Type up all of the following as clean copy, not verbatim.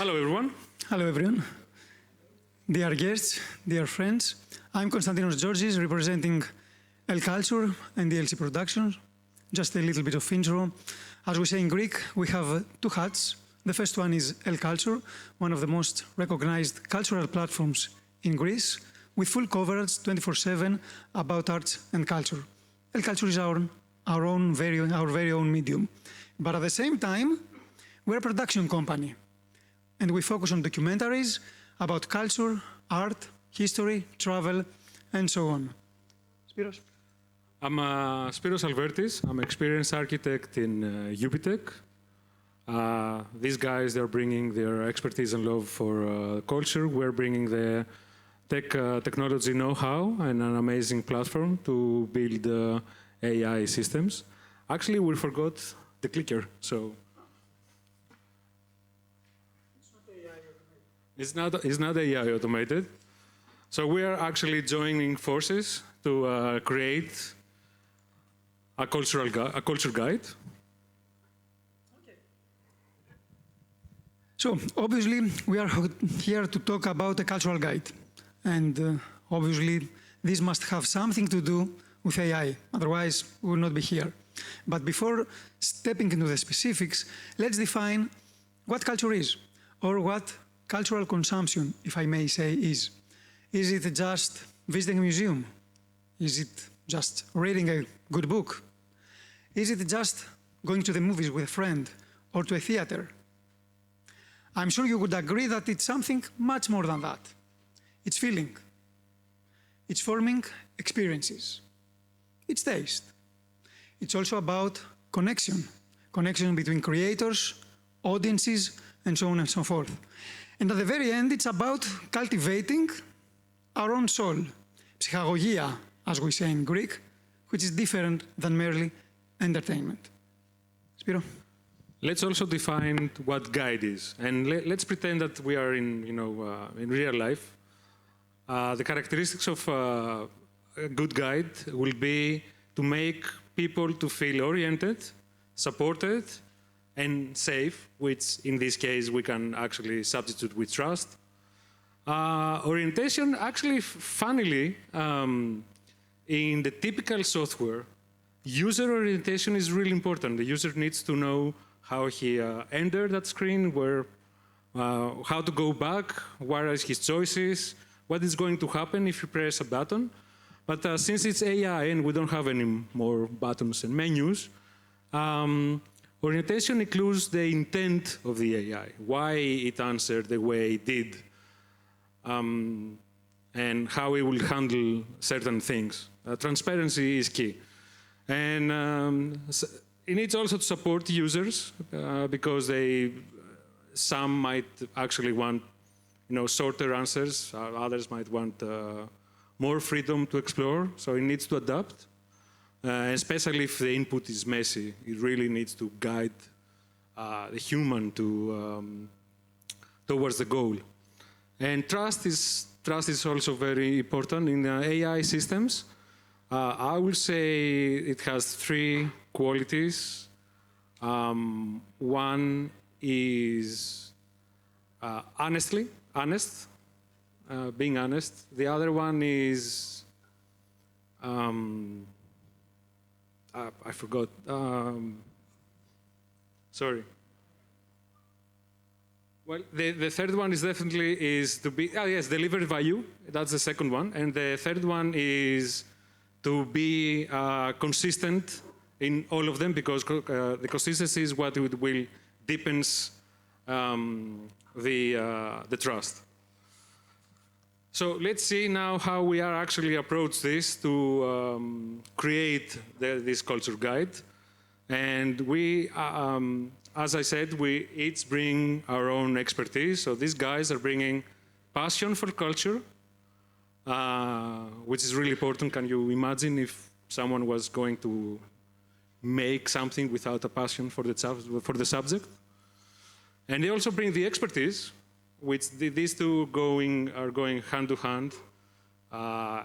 Hello, everyone. Hello, everyone. Dear guests, dear friends, I'm Konstantinos Tzortzis, representing elCulture and DLC Productions. Just a little bit of intro. As we say in Greek, we have two hats. The first one is elCulture, one of the most recognized cultural platforms in Greece, with full coverage 24/7 about arts and culture. elCulture is our very own medium. But at the same time, we're a production company. And we focus on documentaries about culture, art, history, travel, and so on. Spyros? I'm Spyros Alvertis. I'm an experienced architect in UBITECH. These guys, they're bringing their expertise and love for culture. We're bringing the technology know-how and an amazing platform to build AI systems. Actually, we forgot the clicker, so. It's not AI automated. So we are actually joining forces to create a culture guide. Okay. So obviously we are here to talk about a cultural guide. And obviously this must have something to do with AI, otherwise we will not be here. But before stepping into the specifics, let's define what culture is, or what cultural consumption, if I may say, is. Is it just visiting a museum? Is it just reading a good book? Is it just going to the movies with a friend or to a theater? I'm sure you would agree that it's something much more than that. It's feeling. It's forming experiences. It's taste. It's also about connection. Connection between creators, audiences, and so on and so forth. And at the very end, it's about cultivating our own soul, psychagogia, as we say in Greek, which is different than merely entertainment. Spyro? Let's also define what guide is, and let's pretend that we are in real life. The characteristics of a good guide will be to make people to feel oriented, supported, and safe, which in this case we can actually substitute with trust. Orientation, actually, funnily, in the typical software, user orientation is really important. The user needs to know how he entered that screen, how to go back, what are his choices, what is going to happen if you press a button. But since it's AI and we don't have any more buttons and menus, orientation includes the intent of the AI, why it answered the way it did, and how it will handle certain things. Transparency is key. And it needs also to support users, because some might actually want shorter answers, others might want more freedom to explore, so it needs to adapt. Especially if the input is messy, it really needs to guide the human towards the goal. And trust is also very important in AI systems. I will say it has three qualities. One is honest, being honest. The other one is I forgot. Sorry. Well, the third one is definitely to be, deliver value. That's the second one. And the third one is to be consistent in all of them, because the consistency is what will deepens the trust. So let's see now how we are actually approach this to create this culture guide. And we, as I said, we each bring our own expertise. So these guys are bringing passion for culture, which is really important. Can you imagine if someone was going to make something without a passion for the subject? And they also bring the expertise, which these two are going hand to hand.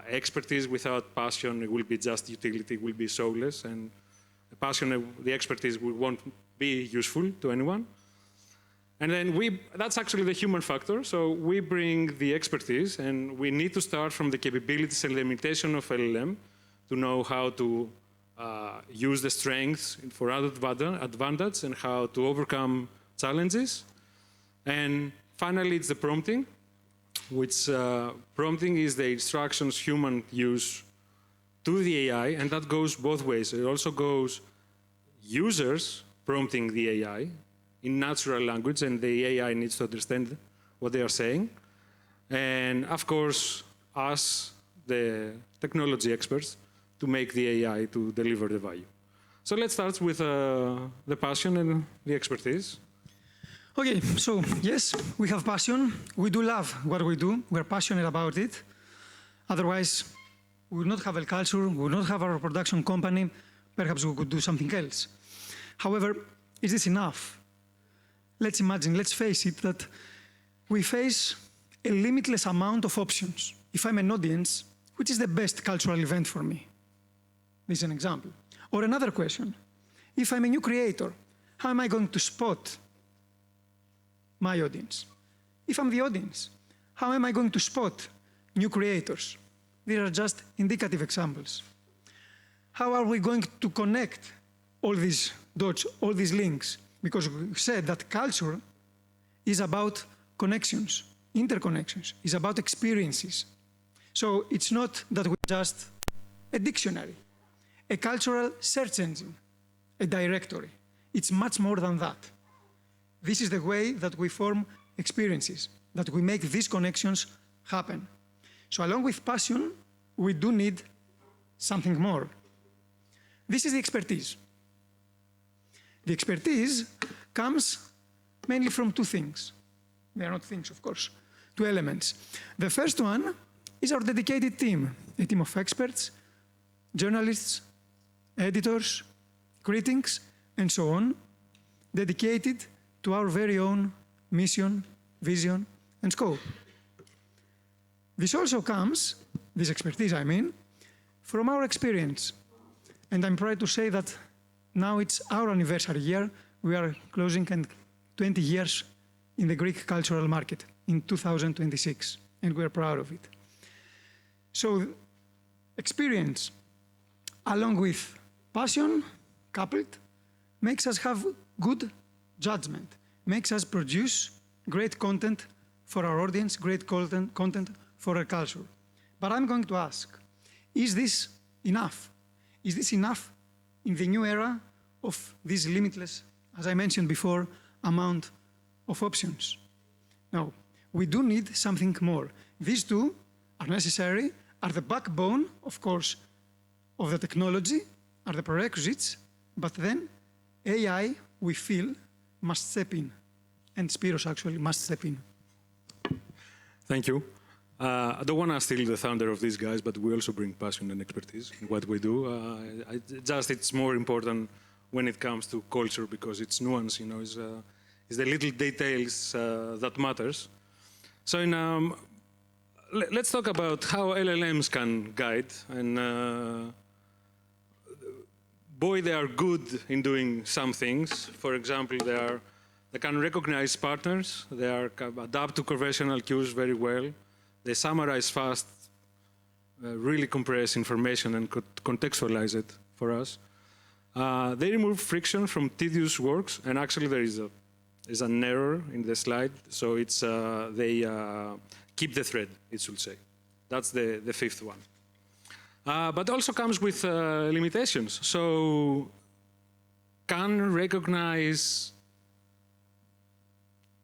Expertise without passion, it will be just utility, it will be soulless, and the passion, the expertise won't be useful to anyone. And then that's actually the human factor. So we bring the expertise, and we need to start from the capabilities and limitation of LLM to know how to use the strengths for added advantage and how to overcome challenges. And finally, it's the prompting, which prompting is the instructions humans use to the AI, and that goes both ways. It also goes users prompting the AI in natural language, and the AI needs to understand what they are saying. And of course, us, the technology experts, to make the AI to deliver the value. So let's start with the passion and the expertise. Okay, so yes, we have passion. We do love what we do. We're passionate about it. Otherwise, we would not have elCulture, we would not have our production company. Perhaps we could do something else. However, is this enough? Let's imagine, let's face it, that we face a limitless amount of options. If I'm an audience, which is the best cultural event for me? This is an example. Or another question. If I'm a new creator, how am I going to spot my audience? If I'm the audience, how am I going to spot new creators? These are just indicative examples. How are we going to connect all these dots, all these links? Because we said that culture is about connections, interconnections, is about experiences. So it's not that we're just a dictionary, a cultural search engine, a directory. It's much more than that. This is the way that we form experiences, that we make these connections happen. So along with passion, we do need something more. This is the expertise. The expertise comes mainly from two things. They are not things, of course, two elements. The first one is our dedicated team, a team of experts, journalists, editors, critics, and so on, dedicated to our very own mission, vision, and scope. This also comes, this expertise I mean, from our experience. And I'm proud to say that now it's our anniversary year. We are closing 20 years in the Greek cultural market in 2026, and we're proud of it. So experience, along with passion, coupled, makes us have good judgment, makes us produce great content for our audience, great content for our culture. But I'm going to ask, is this enough? Is this enough in the new era of this limitless, as I mentioned before, amount of options? No, we do need something more. These two are necessary, are the backbone, of course, of the technology, are the prerequisites, but then AI, we feel, must step in. And Spyros actually must step in. Thank you. I don't want to steal the thunder of these guys, but we also bring passion and expertise in what we do. It's more important when it comes to culture because it's nuance, you know, it's the little details that matters. So let's talk about how LLMs can guide, and boy, they are good in doing some things. For example, they can recognize partners, they adapt to conventional cues very well, they summarize fast, really compress information and contextualize it for us. They remove friction from tedious works, and actually there is an error in the slide, so it's they keep the thread, it should say. That's the fifth one. But also comes with limitations. So can recognize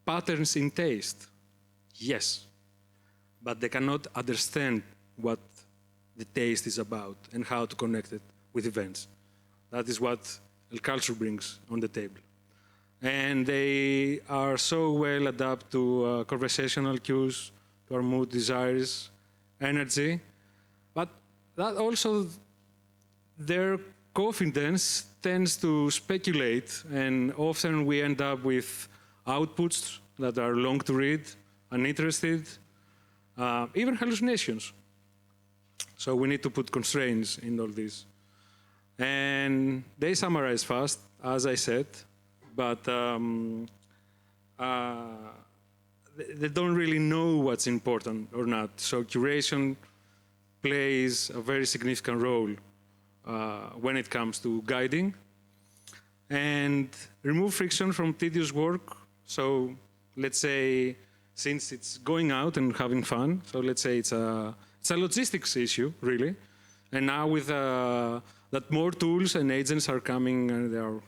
patterns in taste? Yes, but they cannot understand what the taste is about and how to connect it with events. That is what elCulture brings on the table. And they are so well adapted to conversational cues, to our mood, desires, energy, but that also, their confidence tends to speculate, and often we end up with outputs that are long to read, uninterested, even hallucinations. So we need to put constraints in all this. And they summarize fast, as I said, but they don't really know what's important or not. So curation plays a very significant role when it comes to guiding. And remove friction from tedious work. So let's say, since it's going out and having fun, so let's say it's a logistics issue, really. And now with that more tools and agents are coming and they are,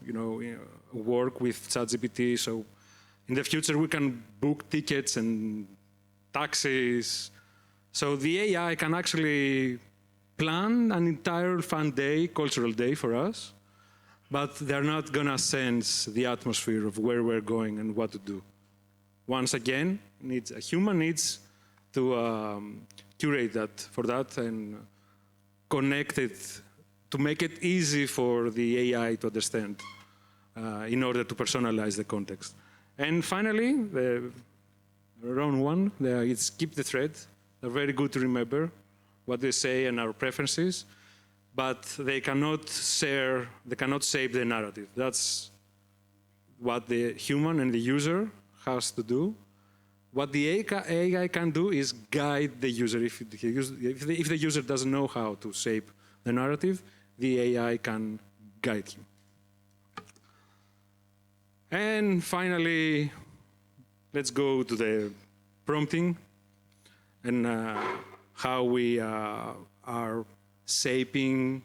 work with ChatGPT. So in the future, we can book tickets and taxis. So the AI can actually plan an entire fun day, cultural day for us, but they're not gonna sense the atmosphere of where we're going and what to do. Once again, a human needs to curate that for that and connect it to make it easy for the AI to understand in order to personalize the context. And finally, round one, it's keep the thread. They're very good to remember what they say and our preferences, but they cannot share, they cannot shape the narrative. That's what the human and the user has to do. What the AI can do is guide the user. If the user doesn't know how to shape the narrative, the AI can guide him. And finally, let's go to the prompting and how we are shaping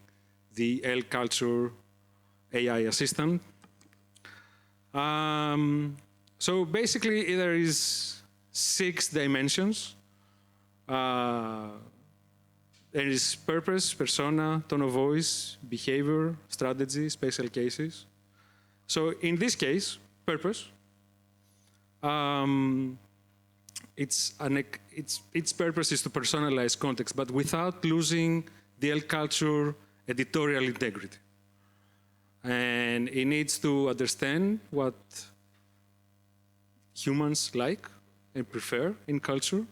the elCulture AI assistant. So basically, there is 6 dimensions. There is purpose, persona, tone of voice, behavior, strategy, special cases. So in this case, purpose, its purpose is to personalize context, but without losing the elCulture editorial integrity. And it needs to understand what humans like and prefer in culture,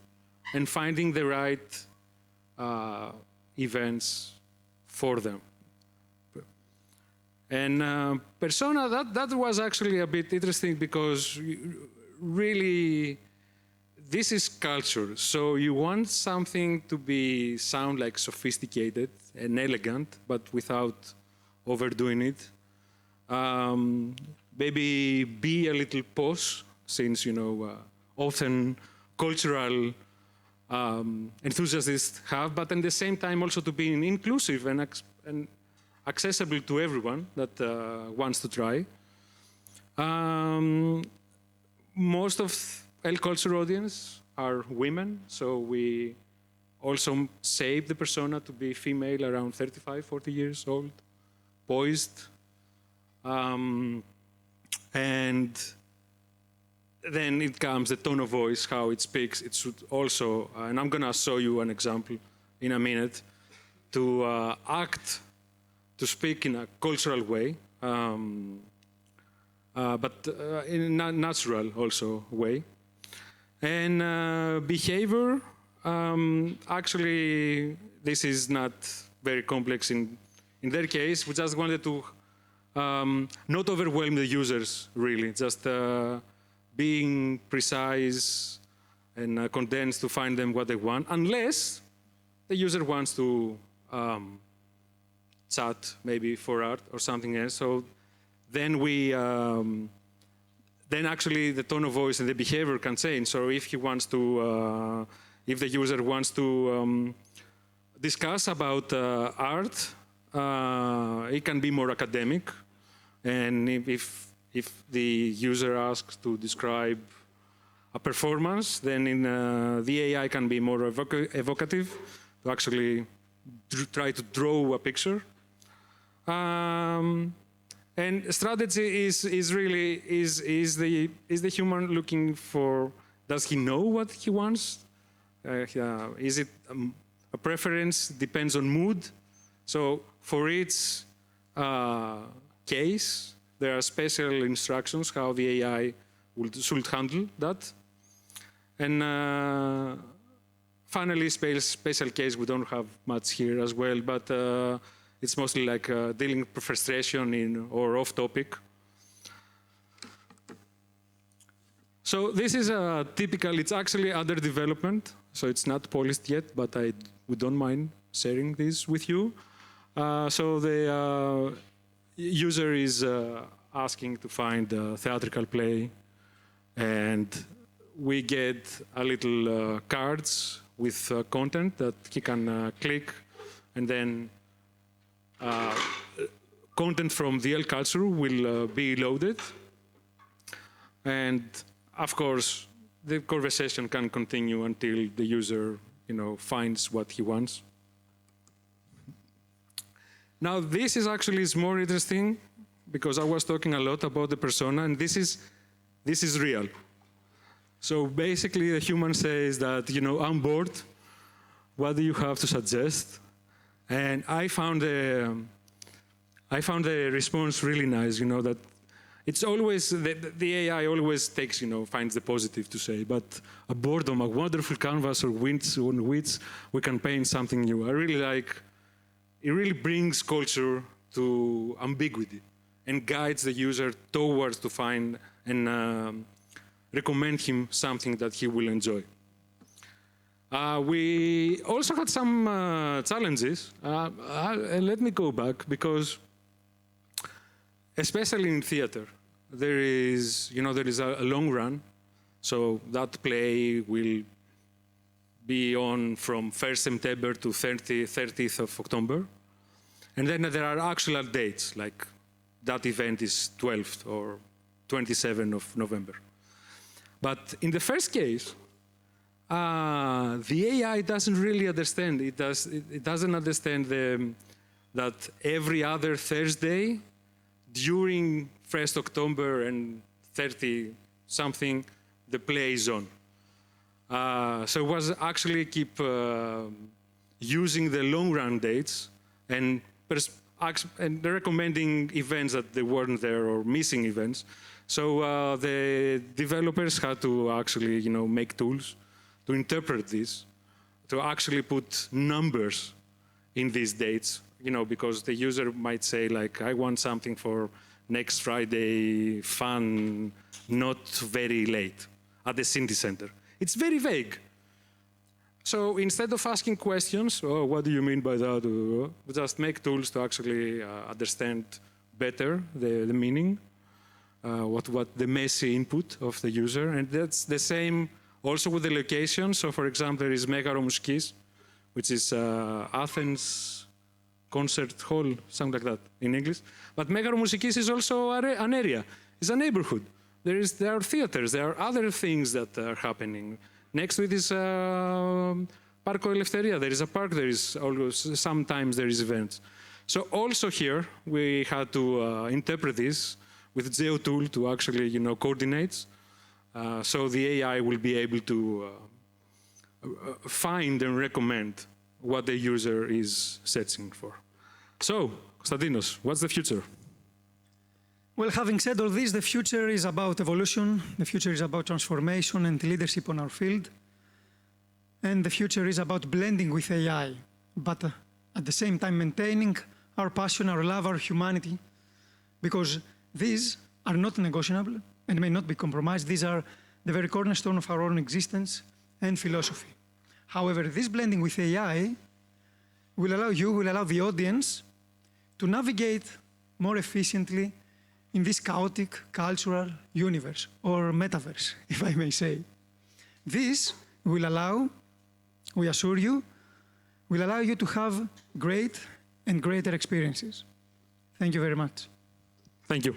and finding the right events for them. And persona, that was actually a bit interesting because really this is culture. So you want something to sound like sophisticated and elegant, but without overdoing it. Maybe be a little posh, since often cultural enthusiasts have, but at the same time also to be inclusive and accessible to everyone that wants to try. Most of elCulture audience are women, so we also shape the persona to be female around 35, 40 years old, poised. And then it comes the tone of voice, how it speaks. It should also, and I'm gonna show you an example in a minute, to to speak in a cultural way, but in a natural also way. And behavior, actually, this is not very complex in their case. We just wanted to not overwhelm the users, really, just being precise and condensed to find them what they want, unless the user wants to chat maybe for art or something else. So then then actually the tone of voice and the behavior can change. So if he wants to, if the user wants to discuss about art, it can be more academic. And if the user asks to describe a performance, then the AI can be more evocative to actually try to draw a picture. And strategy is really the human looking for, does he know what he wants? Is it a preference, depends on mood? So for each case, there are special instructions how the AI should handle that. And finally, special case, we don't have much here as well, but it's mostly like dealing with frustration or off topic. So this is a typical, it's actually under development, so it's not polished yet, but we don't mind sharing this with you. So the user is asking to find a theatrical play, and we get a little cards with content that he can click, and then content from the elCulture will be loaded. And of course, the conversation can continue until the user, finds what he wants. Now, this is actually more interesting because I was talking a lot about the persona, and this is real. So basically, the human says that, I'm bored. What do you have to suggest? And I found the response really nice. That it's always the AI always takes, finds the positive to say. But a boredom, a wonderful canvas on which we can paint something new. I really like. It really brings culture to ambiguity and guides the user towards to find and recommend him something that he will enjoy. We also had some challenges. Let me go back because, especially in theater, there is a long run. So that play will be on from 1st September to 30th of October. And then there are actual dates, like that event is 12th or 27th of November. But in the first case, the AI doesn't really understand. It doesn't understand that every other Thursday during 1st October and 30-something, the play is on. So it was actually keep using the long-run dates and recommending events that they weren't there or missing events. So the developers had to actually, make tools to interpret this, to actually put numbers in these dates, because the user might say, like, I want something for next Friday, fun, not very late at the Cindy Center. It's very vague. So instead of asking questions, what do you mean by that? We just make tools to actually understand better the meaning, what the messy input of the user. And that's the same also with the location. So for example, there is Megaromuskis, which is Athens Concert Hall, something like that in English. But Megaromusikis is also an area, it's a neighborhood. There are theaters, there are other things that are happening. Next to it is Parco Eleftheria. There is a park, there is always, sometimes there is events. So also here, we had to interpret this with GeoTool to actually, coordinate. So the AI will be able to find and recommend what the user is searching for. So, Konstantinos, what's the future? Well, having said all this, the future is about evolution, the future is about transformation and leadership on our field, and the future is about blending with AI, but at the same time maintaining our passion, our love, our humanity, because these are not negotiable and may not be compromised. These are the very cornerstone of our own existence and philosophy. However, this blending with AI will allow the audience to navigate more efficiently in this chaotic cultural universe, or metaverse, if I may say. This will allow, we assure you, will allow you to have great and greater experiences. Thank you very much. Thank you.